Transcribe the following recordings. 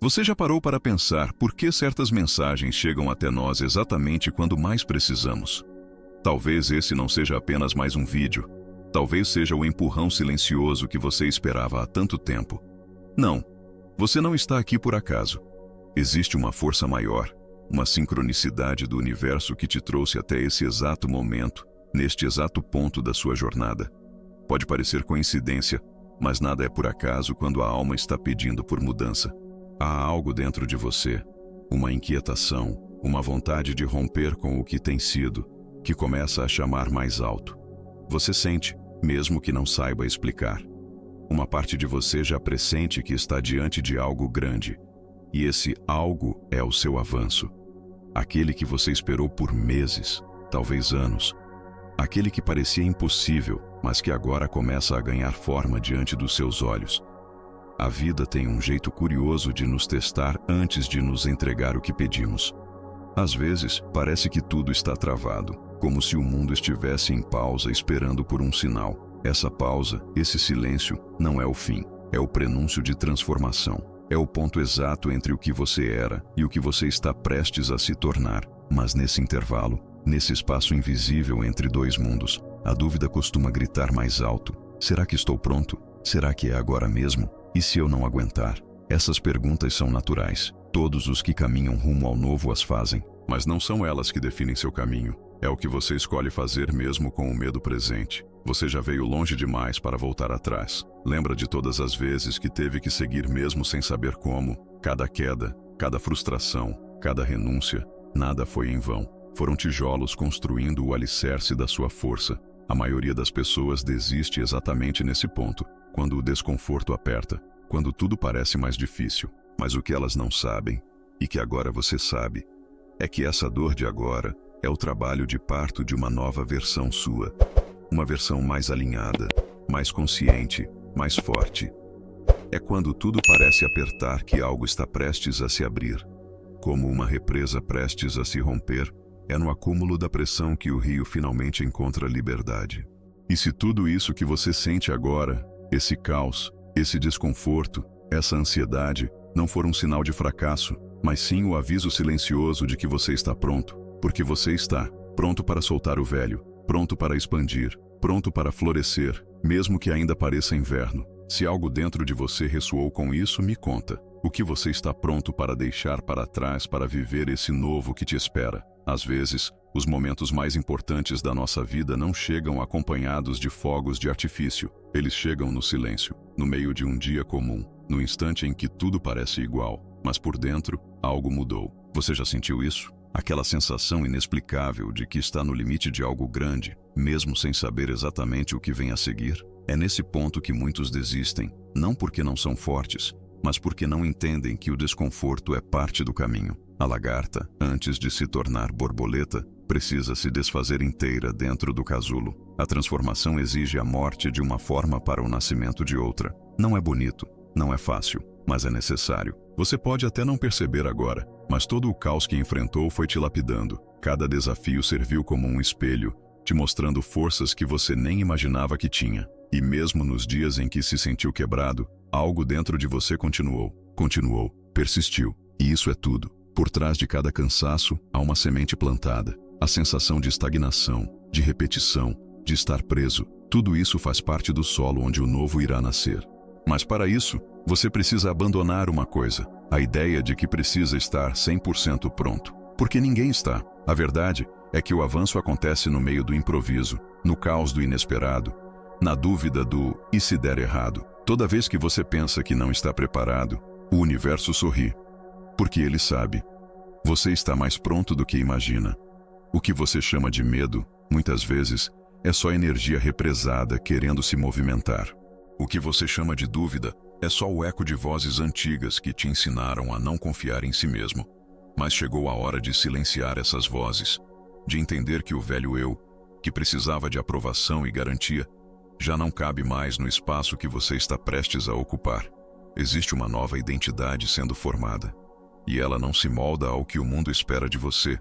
Você já parou para pensar por que certas mensagens chegam até nós exatamente quando mais precisamos? Talvez esse não seja apenas mais um vídeo. Talvez seja o empurrão silencioso que você esperava há tanto tempo. Não, você não está aqui por acaso. Existe uma força maior, uma sincronicidade do universo que te trouxe até esse exato momento, neste exato ponto da sua jornada. Pode parecer coincidência, mas nada é por acaso quando a alma está pedindo por mudança. Há algo dentro de você, uma inquietação, uma vontade de romper com o que tem sido, que começa a chamar mais alto. Você sente, mesmo que não saiba explicar. Uma parte de você já pressente que está diante de algo grande, e esse algo é o seu avanço. Aquele que você esperou por meses, talvez anos. Aquele que parecia impossível, mas que agora começa a ganhar forma diante dos seus olhos. A vida tem um jeito curioso de nos testar antes de nos entregar o que pedimos. Às vezes, parece que tudo está travado, como se o mundo estivesse em pausa esperando por um sinal. Essa pausa, esse silêncio, não é o fim, é o prenúncio de transformação. É o ponto exato entre o que você era e o que você está prestes a se tornar. Mas nesse intervalo, nesse espaço invisível entre dois mundos, a dúvida costuma gritar mais alto. Será que estou pronto? Será que é agora mesmo? E se eu não aguentar? Essas perguntas são naturais. Todos os que caminham rumo ao novo as fazem. Mas não são elas que definem seu caminho. É o que você escolhe fazer mesmo com o medo presente. Você já veio longe demais para voltar atrás. Lembra de todas as vezes que teve que seguir mesmo sem saber como? Cada queda, cada frustração, cada renúncia, nada foi em vão. Foram tijolos construindo o alicerce da sua força. A maioria das pessoas desiste exatamente nesse ponto, quando o desconforto aperta, quando tudo parece mais difícil. Mas o que elas não sabem, e que agora você sabe, é que essa dor de agora é o trabalho de parto de uma nova versão sua. Uma versão mais alinhada, mais consciente, mais forte. É quando tudo parece apertar que algo está prestes a se abrir. Como uma represa prestes a se romper, é no acúmulo da pressão que o rio finalmente encontra liberdade. E se tudo isso que você sente agora, esse caos, esse desconforto, essa ansiedade, não for um sinal de fracasso, mas sim o aviso silencioso de que você está pronto, porque você está pronto para soltar o velho, pronto para expandir, pronto para florescer, mesmo que ainda pareça inverno. Se algo dentro de você ressoou com isso, me conta. O que você está pronto para deixar para trás para viver esse novo que te espera? Às vezes, os momentos mais importantes da nossa vida não chegam acompanhados de fogos de artifício. Eles chegam no silêncio, no meio de um dia comum, no instante em que tudo parece igual, mas por dentro, algo mudou. Você já sentiu isso? Aquela sensação inexplicável de que está no limite de algo grande, mesmo sem saber exatamente o que vem a seguir? É nesse ponto que muitos desistem, não porque não são fortes, mas porque não entendem que o desconforto é parte do caminho. A lagarta, antes de se tornar borboleta, precisa se desfazer inteira dentro do casulo. A transformação exige a morte de uma forma para o nascimento de outra. Não é bonito, não é fácil, mas é necessário. Você pode até não perceber agora, mas todo o caos que enfrentou foi te lapidando. Cada desafio serviu como um espelho, te mostrando forças que você nem imaginava que tinha. E mesmo nos dias em que se sentiu quebrado, algo dentro de você continuou, persistiu. E isso é tudo. Por trás de cada cansaço, há uma semente plantada. A sensação de estagnação, de repetição, de estar preso, tudo isso faz parte do solo onde o novo irá nascer. Mas para isso, você precisa abandonar uma coisa, a ideia de que precisa estar 100% pronto. Porque ninguém está. A verdade é que o avanço acontece no meio do improviso, no caos do inesperado, na dúvida do "e se der errado?". Toda vez que você pensa que não está preparado, o universo sorri. Porque ele sabe. Você está mais pronto do que imagina. O que você chama de medo, muitas vezes, é só energia represada querendo se movimentar. O que você chama de dúvida é só o eco de vozes antigas que te ensinaram a não confiar em si mesmo. Mas chegou a hora de silenciar essas vozes, de entender que o velho eu, que precisava de aprovação e garantia, já não cabe mais no espaço que você está prestes a ocupar. Existe uma nova identidade sendo formada. E ela não se molda ao que o mundo espera de você.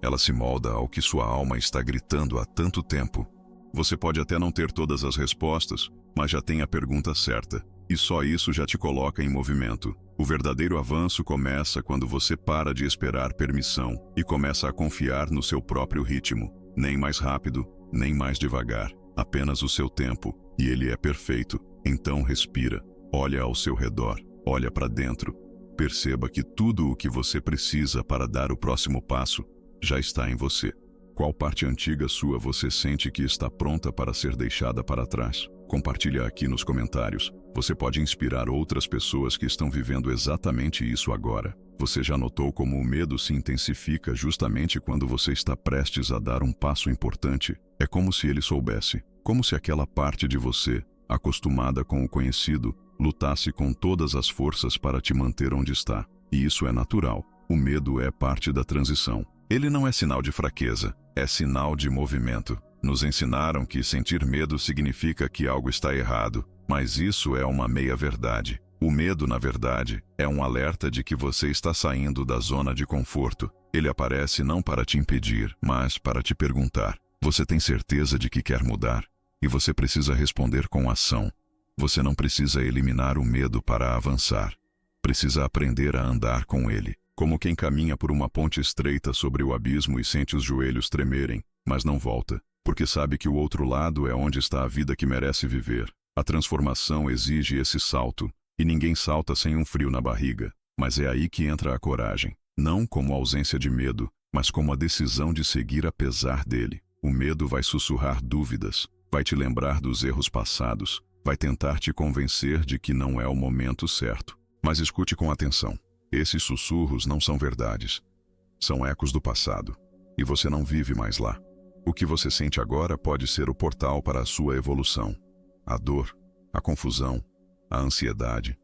Ela se molda ao que sua alma está gritando há tanto tempo. Você pode até não ter todas as respostas, mas já tem a pergunta certa. E só isso já te coloca em movimento. O verdadeiro avanço começa quando você para de esperar permissão e começa a confiar no seu próprio ritmo. Nem mais rápido, nem mais devagar. Apenas o seu tempo. E ele é perfeito. Então respira. Olha ao seu redor. Olha para dentro. Perceba que tudo o que você precisa para dar o próximo passo já está em você. Qual parte antiga sua você sente que está pronta para ser deixada para trás? Compartilha aqui nos comentários. Você pode inspirar outras pessoas que estão vivendo exatamente isso agora. Você já notou como o medo se intensifica justamente quando você está prestes a dar um passo importante? É como se ele soubesse, como se aquela parte de você, acostumada com o conhecido, lutasse com todas as forças para te manter onde está. E isso é natural. O medo é parte da transição. Ele não é sinal de fraqueza, é sinal de movimento. Nos ensinaram que sentir medo significa que algo está errado, mas isso é uma meia-verdade. O medo, na verdade, é um alerta de que você está saindo da zona de conforto. Ele aparece não para te impedir, mas para te perguntar: você tem certeza de que quer mudar? E você precisa responder com ação. Você não precisa eliminar o medo para avançar. Precisa aprender a andar com ele. Como quem caminha por uma ponte estreita sobre o abismo e sente os joelhos tremerem, mas não volta, porque sabe que o outro lado é onde está a vida que merece viver. A transformação exige esse salto, e ninguém salta sem um frio na barriga. Mas é aí que entra a coragem, não como ausência de medo, mas como a decisão de seguir apesar dele. O medo vai sussurrar dúvidas, vai te lembrar dos erros passados, vai tentar te convencer de que não é o momento certo. Mas escute com atenção. Esses sussurros não são verdades. São ecos do passado. E você não vive mais lá. O que você sente agora pode ser o portal para a sua evolução. A dor, a confusão, a ansiedade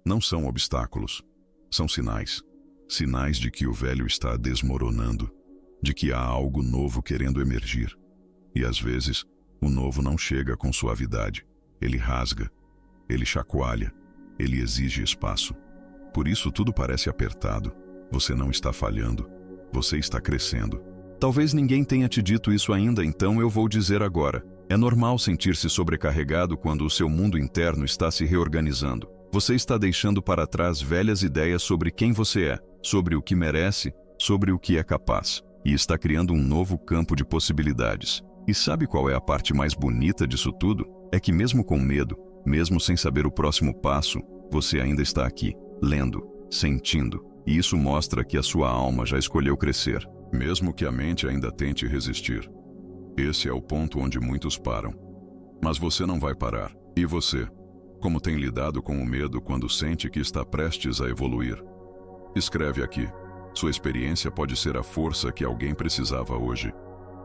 não são obstáculos. São sinais. Sinais de que o velho está desmoronando. De que há algo novo querendo emergir. E às vezes, o novo não chega com suavidade. Ele rasga. Ele chacoalha. Ele exige espaço. Por isso tudo parece apertado. Você não está falhando. Você está crescendo. Talvez ninguém tenha te dito isso ainda, então eu vou dizer agora. É normal sentir-se sobrecarregado quando o seu mundo interno está se reorganizando. Você está deixando para trás velhas ideias sobre quem você é, sobre o que merece, sobre o que é capaz. E está criando um novo campo de possibilidades. E sabe qual é a parte mais bonita disso tudo? É que mesmo com medo, mesmo sem saber o próximo passo, você ainda está aqui, lendo, sentindo. E isso mostra que a sua alma já escolheu crescer, mesmo que a mente ainda tente resistir. Esse é o ponto onde muitos param. Mas você não vai parar. E você? Como tem lidado com o medo quando sente que está prestes a evoluir? Escreve aqui. Sua experiência pode ser a força que alguém precisava hoje.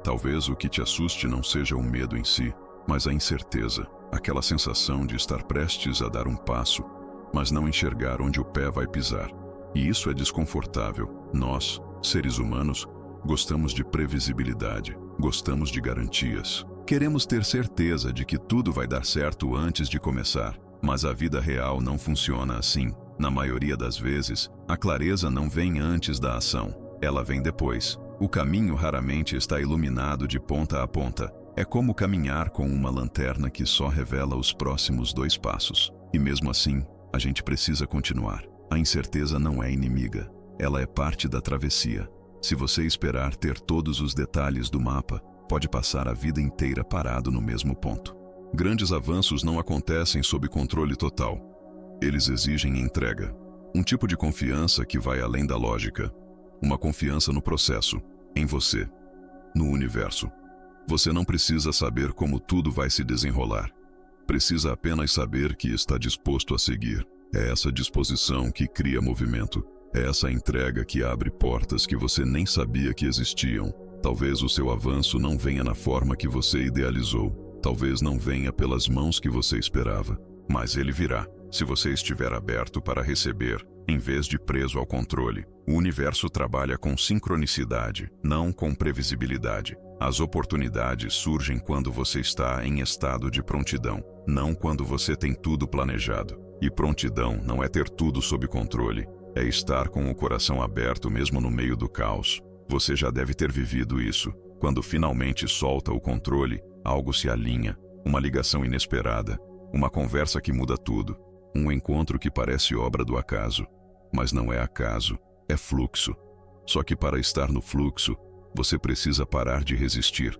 Talvez o que te assuste não seja o medo em si, mas a incerteza, aquela sensação de estar prestes a dar um passo, mas não enxergar onde o pé vai pisar. E isso é desconfortável. Nós, seres humanos, gostamos de previsibilidade, gostamos de garantias. Queremos ter certeza de que tudo vai dar certo antes de começar. Mas a vida real não funciona assim. Na maioria das vezes, a clareza não vem antes da ação. Ela vem depois. O caminho raramente está iluminado de ponta a ponta. É como caminhar com uma lanterna que só revela os próximos 2 passos. E mesmo assim, a gente precisa continuar. A incerteza não é inimiga. Ela é parte da travessia. Se você esperar ter todos os detalhes do mapa, pode passar a vida inteira parado no mesmo ponto. Grandes avanços não acontecem sob controle total. Eles exigem entrega. Um tipo de confiança que vai além da lógica. Uma confiança no processo, em você, no universo. Você não precisa saber como tudo vai se desenrolar. Precisa apenas saber que está disposto a seguir. É essa disposição que cria movimento. É essa entrega que abre portas que você nem sabia que existiam. Talvez o seu avanço não venha na forma que você idealizou. Talvez não venha pelas mãos que você esperava. Mas ele virá, se você estiver aberto para receber, em vez de preso ao controle. O universo trabalha com sincronicidade, não com previsibilidade. As oportunidades surgem quando você está em estado de prontidão, não quando você tem tudo planejado. E prontidão não é ter tudo sob controle, é estar com o coração aberto mesmo no meio do caos. Você já deve ter vivido isso. Quando finalmente solta o controle, algo se alinha, uma ligação inesperada, uma conversa que muda tudo. Um encontro que parece obra do acaso, mas não é acaso, é fluxo. Só que para estar no fluxo, você precisa parar de resistir.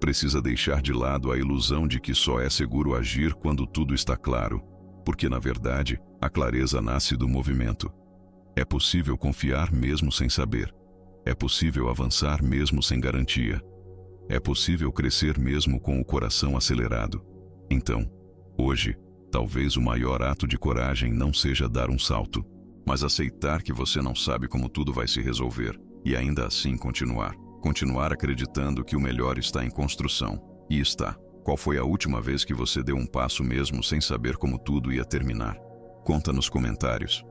Precisa deixar de lado a ilusão de que só é seguro agir quando tudo está claro, porque na verdade, a clareza nasce do movimento. É possível confiar mesmo sem saber. É possível avançar mesmo sem garantia. É possível crescer mesmo com o coração acelerado. Então, hoje, talvez o maior ato de coragem não seja dar um salto, mas aceitar que você não sabe como tudo vai se resolver, e ainda assim continuar. Continuar acreditando que o melhor está em construção. E está. Qual foi a última vez que você deu um passo mesmo sem saber como tudo ia terminar? Conta nos comentários.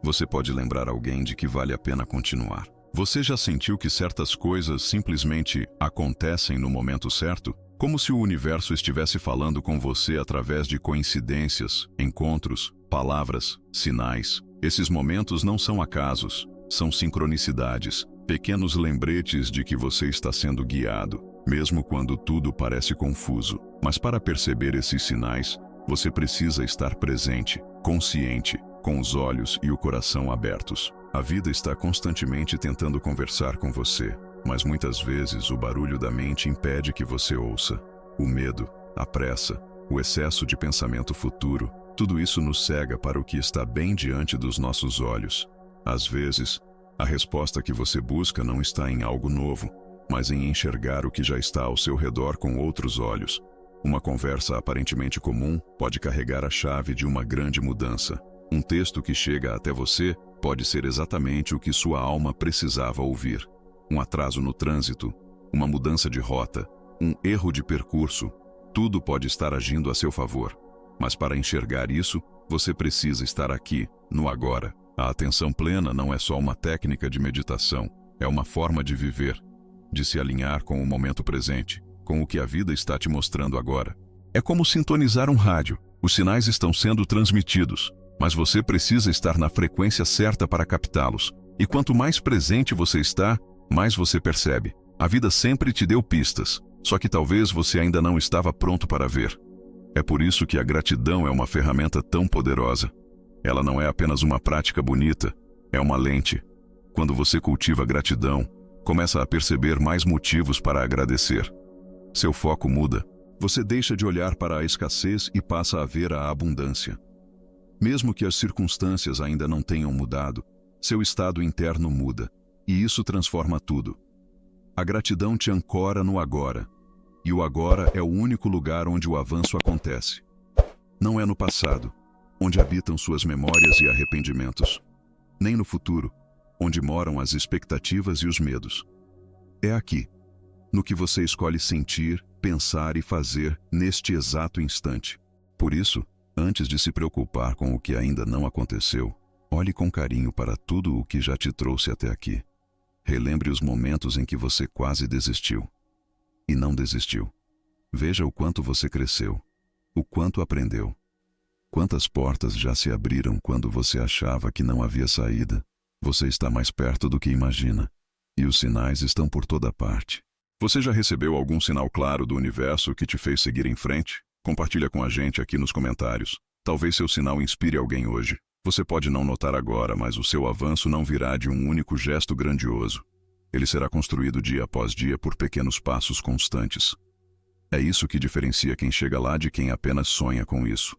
Você pode lembrar alguém de que vale a pena continuar. Você já sentiu que certas coisas simplesmente acontecem no momento certo? Como se o universo estivesse falando com você através de coincidências, encontros, palavras, sinais. Esses momentos não são acasos, são sincronicidades, pequenos lembretes de que você está sendo guiado, mesmo quando tudo parece confuso. Mas para perceber esses sinais, você precisa estar presente, consciente, com os olhos e o coração abertos. A vida está constantemente tentando conversar com você, mas muitas vezes o barulho da mente impede que você ouça. O medo, a pressa, o excesso de pensamento futuro, tudo isso nos cega para o que está bem diante dos nossos olhos. Às vezes, a resposta que você busca não está em algo novo, mas em enxergar o que já está ao seu redor com outros olhos. Uma conversa aparentemente comum pode carregar a chave de uma grande mudança. Um texto que chega até você pode ser exatamente o que sua alma precisava ouvir. Um atraso no trânsito, uma mudança de rota, um erro de percurso, tudo pode estar agindo a seu favor. Mas para enxergar isso, você precisa estar aqui, no agora. A atenção plena não é só uma técnica de meditação, é uma forma de viver, de se alinhar com o momento presente, com o que a vida está te mostrando agora. É como sintonizar um rádio. Os sinais estão sendo transmitidos, mas você precisa estar na frequência certa para captá-los. E quanto mais presente você está, mais você percebe. A vida sempre te deu pistas, só que talvez você ainda não estava pronto para ver. É por isso que a gratidão é uma ferramenta tão poderosa. Ela não é apenas uma prática bonita, é uma lente. Quando você cultiva gratidão, começa a perceber mais motivos para agradecer. Seu foco muda. Você deixa de olhar para a escassez e passa a ver a abundância. Mesmo que as circunstâncias ainda não tenham mudado, seu estado interno muda, e isso transforma tudo. A gratidão te ancora no agora, e o agora é o único lugar onde o avanço acontece. Não é no passado, onde habitam suas memórias e arrependimentos, nem no futuro, onde moram as expectativas e os medos. É aqui, no que você escolhe sentir, pensar e fazer neste exato instante. Por isso, antes de se preocupar com o que ainda não aconteceu, olhe com carinho para tudo o que já te trouxe até aqui. Relembre os momentos em que você quase desistiu. E não desistiu. Veja o quanto você cresceu, o quanto aprendeu. Quantas portas já se abriram quando você achava que não havia saída? Você está mais perto do que imagina. E os sinais estão por toda parte. Você já recebeu algum sinal claro do universo que te fez seguir em frente? Compartilha com a gente aqui nos comentários. Talvez seu sinal inspire alguém hoje. Você pode não notar agora, mas o seu avanço não virá de um único gesto grandioso. Ele será construído dia após dia por pequenos passos constantes. É isso que diferencia quem chega lá de quem apenas sonha com isso.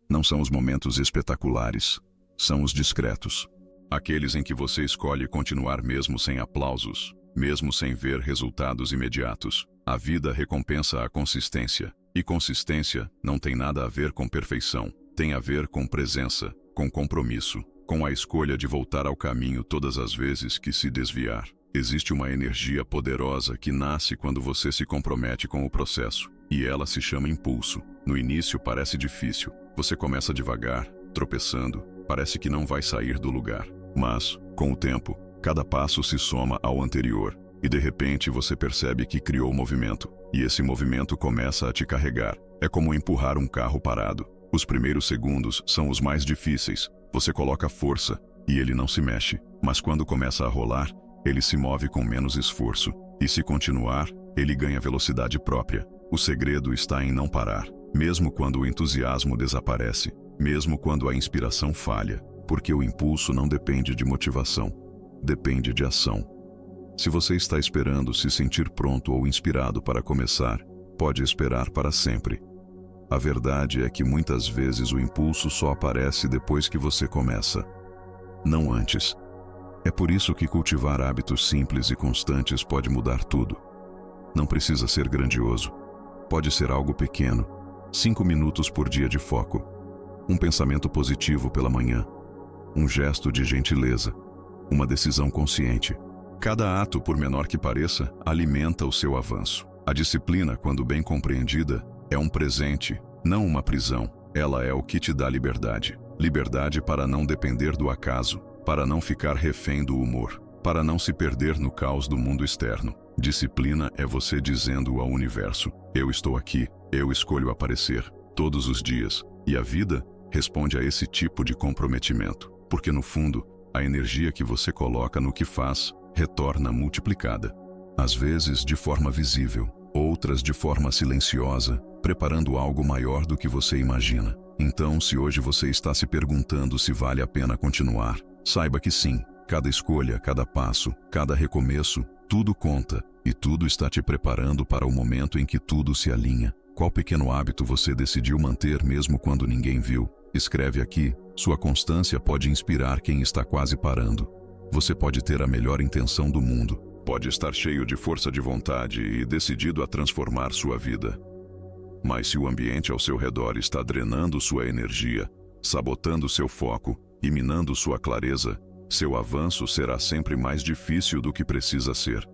Não são os momentos espetaculares, são os discretos. Aqueles em que você escolhe continuar mesmo sem aplausos, mesmo sem ver resultados imediatos. A vida recompensa a consistência. E consistência não tem nada a ver com perfeição. Tem a ver com presença, com compromisso, com a escolha de voltar ao caminho todas as vezes que se desviar. Existe uma energia poderosa que nasce quando você se compromete com o processo. E ela se chama impulso. No início parece difícil. Você começa devagar, tropeçando, parece que não vai sair do lugar. Mas, com o tempo, cada passo se soma ao anterior, e de repente você percebe que criou movimento, e esse movimento começa a te carregar. É como empurrar um carro parado. Os primeiros segundos são os mais difíceis. Você coloca força, e ele não se mexe. Mas quando começa a rolar, ele se move com menos esforço. E se continuar, ele ganha velocidade própria. O segredo está em não parar. Mesmo quando o entusiasmo desaparece, mesmo quando a inspiração falha, porque o impulso não depende de motivação, depende de ação. Se você está esperando se sentir pronto ou inspirado para começar, pode esperar para sempre. A verdade é que muitas vezes o impulso só aparece depois que você começa, não antes. É por isso que cultivar hábitos simples e constantes pode mudar tudo. Não precisa ser grandioso. Pode ser algo pequeno. 5 minutos por dia de foco. Um pensamento positivo pela manhã. Um gesto de gentileza. Uma decisão consciente. Cada ato, por menor que pareça, alimenta o seu avanço. A disciplina, quando bem compreendida, é um presente, não uma prisão. Ela é o que te dá liberdade. Liberdade para não depender do acaso, para não ficar refém do humor, para não se perder no caos do mundo externo. Disciplina é você dizendo ao universo: eu estou aqui, eu escolho aparecer, todos os dias. E a vida responde a esse tipo de comprometimento, porque no fundo, a energia que você coloca no que faz retorna multiplicada. Às vezes de forma visível, outras de forma silenciosa, preparando algo maior do que você imagina. Então, se hoje você está se perguntando se vale a pena continuar, saiba que sim. Cada escolha, cada passo, cada recomeço, tudo conta, e tudo está te preparando para o momento em que tudo se alinha. Qual pequeno hábito você decidiu manter mesmo quando ninguém viu? Escreve aqui. Sua constância pode inspirar quem está quase parando. Você pode ter a melhor intenção do mundo, pode estar cheio de força de vontade e decidido a transformar sua vida. Mas se o ambiente ao seu redor está drenando sua energia, sabotando seu foco e minando sua clareza, seu avanço será sempre mais difícil do que precisa ser.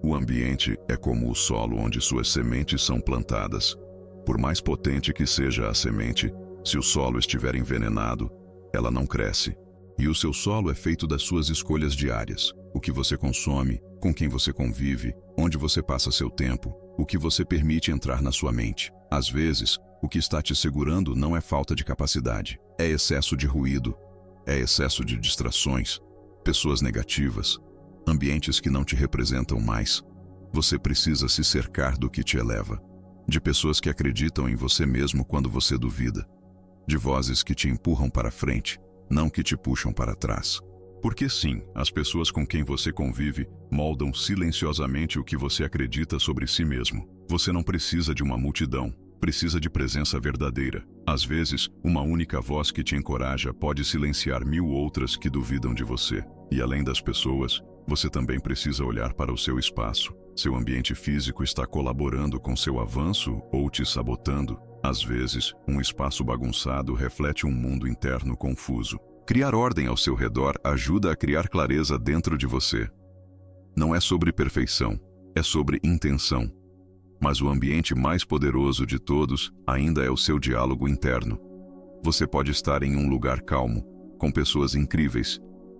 O ambiente é como o solo onde suas sementes são plantadas. Por mais potente que seja a semente, se o solo estiver envenenado, ela não cresce. E o seu solo é feito das suas escolhas diárias. O que você consome, com quem você convive, onde você passa seu tempo, o que você permite entrar na sua mente. Às vezes, o que está te segurando não é falta de capacidade, é excesso de ruído, é excesso de distrações, pessoas negativas, ambientes que não te representam mais. Você precisa se cercar do que te eleva, de pessoas que acreditam em você mesmo quando você duvida, de vozes que te empurram para frente, não que te puxam para trás. Porque sim, as pessoas com quem você convive moldam silenciosamente o que você acredita sobre si mesmo. Você não precisa de uma multidão, precisa de presença verdadeira. Às vezes, uma única voz que te encoraja pode silenciar 1000 outras que duvidam de você. E além das pessoas, você também precisa olhar para o seu espaço. Seu ambiente físico está colaborando com seu avanço ou te sabotando? Às vezes, um espaço bagunçado reflete um mundo interno confuso. Criar ordem ao seu redor ajuda a criar clareza dentro de você. Não é sobre perfeição, é sobre intenção. Mas o ambiente mais poderoso de todos ainda é o seu diálogo interno. Você pode estar em um lugar calmo, com pessoas incríveis,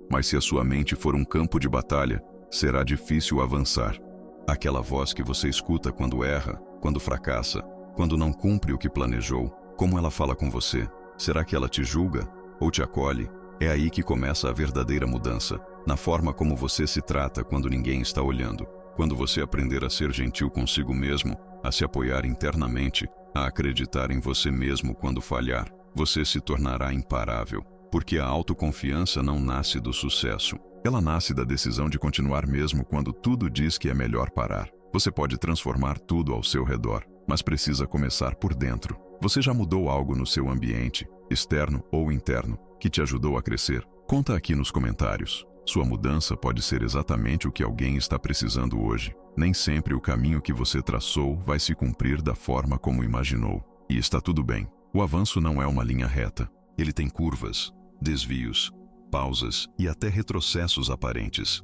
mas se a sua mente for um campo de batalha, será difícil avançar. Aquela voz que você escuta quando erra, quando fracassa, quando não cumpre o que planejou, como ela fala com você? Será que ela te julga ou te acolhe? É aí que começa a verdadeira mudança, na forma como você se trata quando ninguém está olhando. Quando você aprender a ser gentil consigo mesmo, a se apoiar internamente, a acreditar em você mesmo quando falhar, você se tornará imparável. Porque a autoconfiança não nasce do sucesso. Ela nasce da decisão de continuar mesmo quando tudo diz que é melhor parar. Você pode transformar tudo ao seu redor, mas precisa começar por dentro. Você já mudou algo no seu ambiente, externo ou interno, que te ajudou a crescer? Conta aqui nos comentários. Sua mudança pode ser exatamente o que alguém está precisando hoje. Nem sempre o caminho que você traçou vai se cumprir da forma como imaginou. E está tudo bem. O avanço não é uma linha reta. Ele tem curvas, desvios, pausas e até retrocessos aparentes.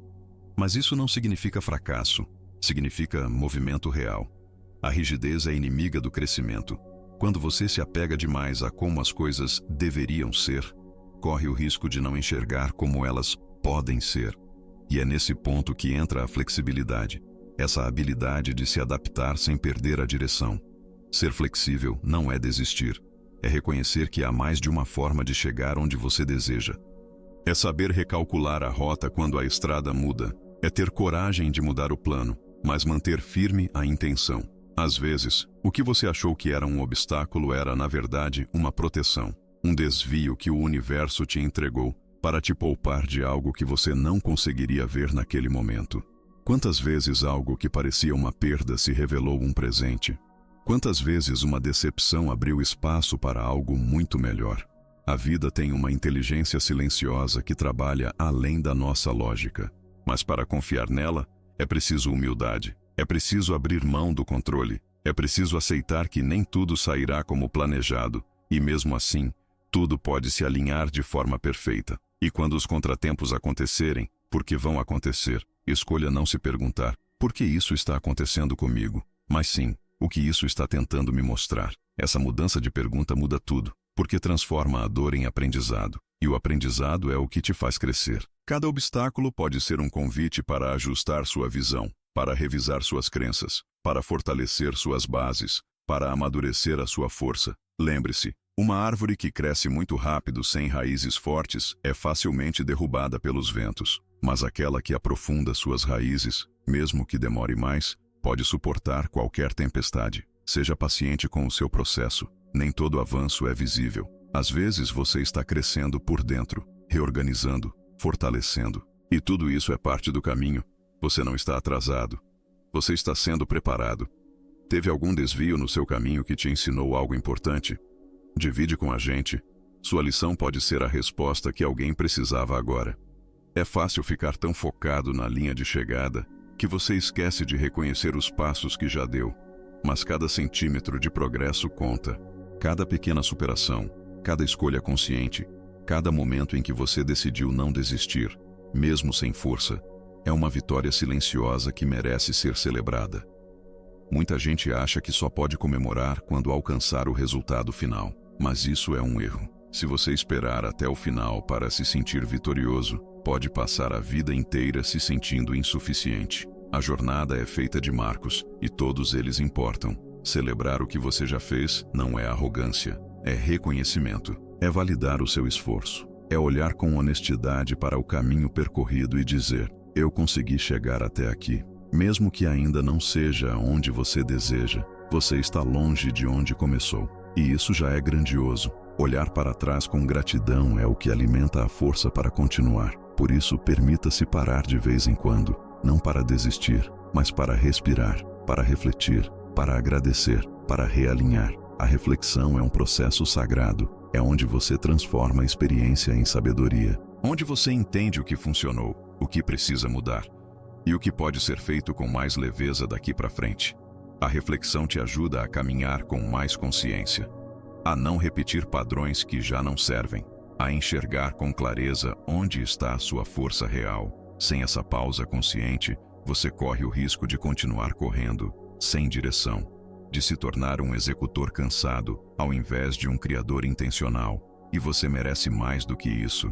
Mas isso não significa fracasso. Significa movimento real. A rigidez é inimiga do crescimento. Quando você se apega demais a como as coisas deveriam ser, corre o risco de não enxergar como elas podem ser. E é nesse ponto que entra a flexibilidade, essa habilidade de se adaptar sem perder a direção. Ser flexível não é desistir, é reconhecer que há mais de uma forma de chegar onde você deseja. É saber recalcular a rota quando a estrada muda, é ter coragem de mudar o plano, mas manter firme a intenção. Às vezes, o que você achou que era um obstáculo era, na verdade, uma proteção. Um desvio que o universo te entregou para te poupar de algo que você não conseguiria ver naquele momento. Quantas vezes algo que parecia uma perda se revelou um presente? Quantas vezes uma decepção abriu espaço para algo muito melhor? A vida tem uma inteligência silenciosa que trabalha além da nossa lógica. Mas para confiar nela, é preciso humildade. É preciso abrir mão do controle. É preciso aceitar que nem tudo sairá como planejado. E mesmo assim, tudo pode se alinhar de forma perfeita. E quando os contratempos acontecerem, porque vão acontecer, escolha não se perguntar, por que isso está acontecendo comigo? Mas sim, o que isso está tentando me mostrar. Essa mudança de pergunta muda tudo, porque transforma a dor em aprendizado. E o aprendizado é o que te faz crescer. Cada obstáculo pode ser um convite para ajustar sua visão, para revisar suas crenças, para fortalecer suas bases, para amadurecer a sua força. Lembre-se, uma árvore que cresce muito rápido sem raízes fortes é facilmente derrubada pelos ventos. Mas aquela que aprofunda suas raízes, mesmo que demore mais, pode suportar qualquer tempestade. Seja paciente com o seu processo. Nem todo avanço é visível. Às vezes você está crescendo por dentro, reorganizando, fortalecendo. E tudo isso é parte do caminho. Você não está atrasado. Você está sendo preparado. Teve algum desvio no seu caminho que te ensinou algo importante? Divide com a gente. Sua lição pode ser a resposta que alguém precisava agora. É fácil ficar tão focado na linha de chegada que você esquece de reconhecer os passos que já deu. Mas cada centímetro de progresso conta. Cada pequena superação, cada escolha consciente, cada momento em que você decidiu não desistir, mesmo sem força, é uma vitória silenciosa que merece ser celebrada. Muita gente acha que só pode comemorar quando alcançar o resultado final, mas isso é um erro. Se você esperar até o final para se sentir vitorioso, pode passar a vida inteira se sentindo insuficiente. A jornada é feita de marcos, e todos eles importam. Celebrar o que você já fez não é arrogância, é reconhecimento, é validar o seu esforço, é olhar com honestidade para o caminho percorrido e dizer: eu consegui chegar até aqui. Mesmo que ainda não seja onde você deseja, você está longe de onde começou. E isso já é grandioso. Olhar para trás com gratidão é o que alimenta a força para continuar. Por isso, permita-se parar de vez em quando, não para desistir, mas para respirar, para refletir, para agradecer, para realinhar. A reflexão é um processo sagrado. É onde você transforma a experiência em sabedoria. Onde você entende o que funcionou, o que precisa mudar e o que pode ser feito com mais leveza daqui para frente. A reflexão te ajuda a caminhar com mais consciência, a não repetir padrões que já não servem, a enxergar com clareza onde está a sua força real. Sem essa pausa consciente, você corre o risco de continuar correndo, sem direção, de se tornar um executor cansado, ao invés de um criador intencional. E você merece mais do que isso.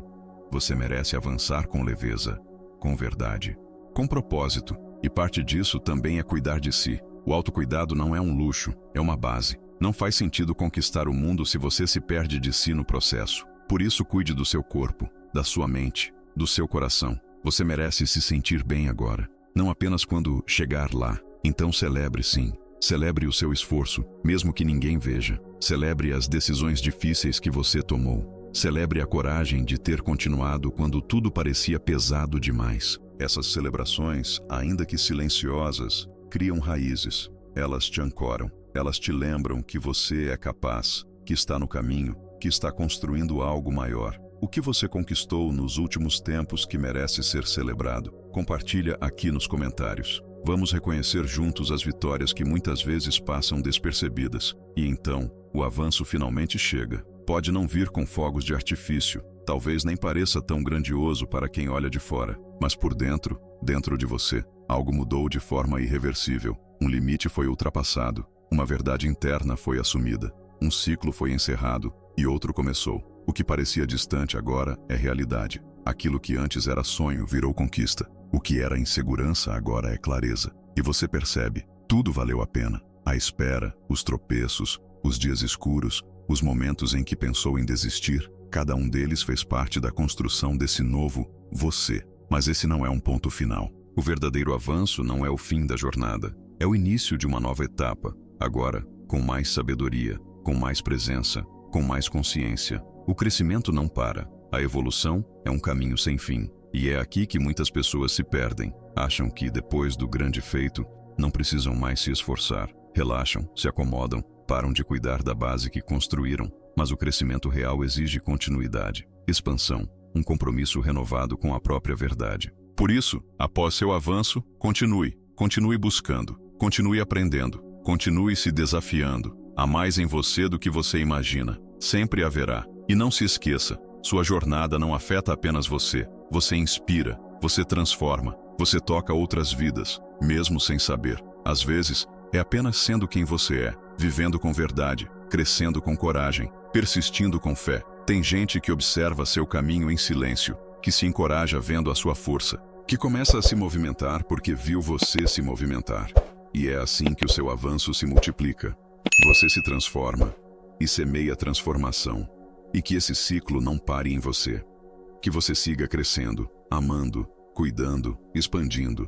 Você merece avançar com leveza, com verdade, com propósito. E parte disso também é cuidar de si. O autocuidado não é um luxo, é uma base. Não faz sentido conquistar o mundo se você se perde de si no processo. Por isso, cuide do seu corpo, da sua mente, do seu coração. Você merece se sentir bem agora, não apenas quando chegar lá. Então celebre sim. Celebre o seu esforço, mesmo que ninguém veja. Celebre as decisões difíceis que você tomou. Celebre a coragem de ter continuado quando tudo parecia pesado demais. Essas celebrações, ainda que silenciosas, criam raízes. Elas te ancoram. Elas te lembram que você é capaz, que está no caminho, que está construindo algo maior. O que você conquistou nos últimos tempos que merece ser celebrado? Compartilha aqui nos comentários. Vamos reconhecer juntos as vitórias que muitas vezes passam despercebidas. E então, o avanço finalmente chega. Pode não vir com fogos de artifício. Talvez nem pareça tão grandioso para quem olha de fora. Mas por dentro, dentro de você, algo mudou de forma irreversível. Um limite foi ultrapassado. Uma verdade interna foi assumida. Um ciclo foi encerrado e outro começou. O que parecia distante agora é realidade. Aquilo que antes era sonho virou conquista. O que era insegurança agora é clareza. E você percebe, tudo valeu a pena. A espera, os tropeços, os dias escuros, os momentos em que pensou em desistir, cada um deles fez parte da construção desse novo você. Mas esse não é um ponto final. O verdadeiro avanço não é o fim da jornada. É o início de uma nova etapa. Agora, com mais sabedoria, com mais presença, com mais consciência. O crescimento não para. A evolução é um caminho sem fim. E é aqui que muitas pessoas se perdem. Acham que, depois do grande feito, não precisam mais se esforçar. Relaxam, se acomodam, param de cuidar da base que construíram. Mas o crescimento real exige continuidade, expansão, um compromisso renovado com a própria verdade. Por isso, após seu avanço, continue buscando, continue aprendendo, continue se desafiando. Há mais em você do que você imagina. Sempre haverá. E não se esqueça, sua jornada não afeta apenas você. Você inspira, você transforma, você toca outras vidas, mesmo sem saber. Às vezes, é apenas sendo quem você é, vivendo com verdade, crescendo com coragem, persistindo com fé. Tem gente que observa seu caminho em silêncio, que se encoraja vendo a sua força, que começa a se movimentar porque viu você se movimentar. E é assim que o seu avanço se multiplica. Você se transforma e semeia transformação. E que esse ciclo não pare em você. Que você siga crescendo, amando, cuidando, expandindo.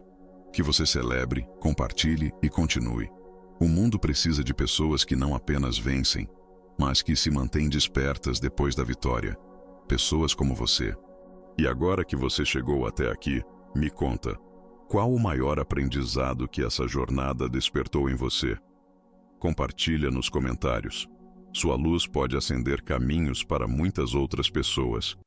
Que você celebre, compartilhe e continue. O mundo precisa de pessoas que não apenas vencem, mas que se mantêm despertas depois da vitória. Pessoas como você. E agora que você chegou até aqui, me conta, qual o maior aprendizado que essa jornada despertou em você? Compartilha nos comentários. Sua luz pode acender caminhos para muitas outras pessoas.